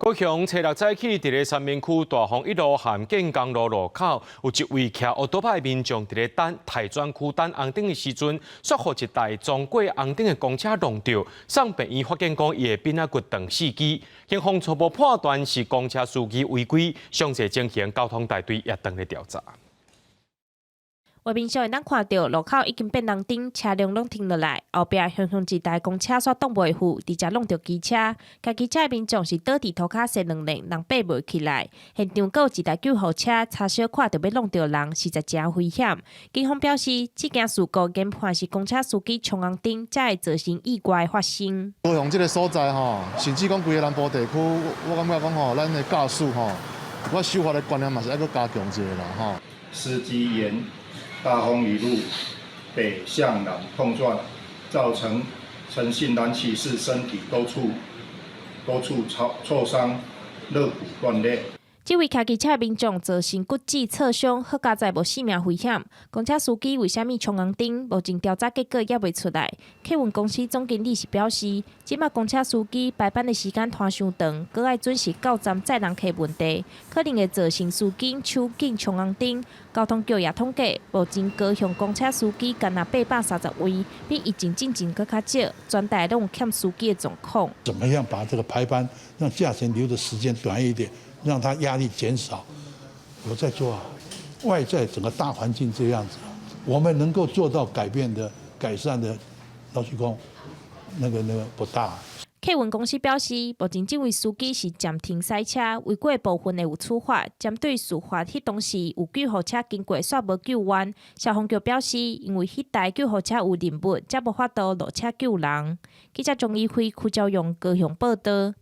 高雄初六早起，伫咧三明区大丰一路含建江路路口，有一位骑奥多派民众伫咧等台专区等红灯的时阵，煞互一台撞过红灯的公车撞到，送病院发现讲伊的鼻仔骨断四支。警方初步判断是公车司机违规，详细进行交通大队也当咧调查。 画面上会当看到路口已经变红灯，车辆拢停落来，后壁向一台公车煞挡袂住，直接弄到机车。家机车的民众是倒伫涂骹踅两轮，人爬袂起来。现场还有一台救护车，差小看就要弄到人，实在真危险。警方表示，这件事故研判是公车司机冲红灯，才会造成意外发生。高雄这个所在吼，甚至讲规个南部地区，我感觉讲吼，咱的驾驶吼，我守法的观念嘛是爱搁加强一下啦吼。司机沿大丰一路北向南碰撞，造成陈姓男骑士身体多处挫伤，肋骨断裂。 这位骑机车的民众造成骨质挫伤，好佳在无性命危险。公车司机为虾米冲红灯？目前调查结果也未出来。客运公司总经理是表示，即马公车司机排班的时间拖伤长，搁爱准时到站载人客问题，可能会造成司机手紧冲红灯。交通局也统计，目前高雄公车司机干那830位，比疫情进前搁较少，全台拢有欠司机的状况。怎么样把这个排班让驾驶留的时间短一点？ 让他压力减少，我在做啊。外在整个大环境这样子，我们能够做到改善的，老实讲，那个不大。客运公司表示，目前这位司机是暂停驶车，违规部分会有处罚。针对事发迄当时有救护车经过煞无救援，消防局表示，因为迄台救护车有任务，才无法度落车救人。记者钟义辉、邱兆勇高雄报道。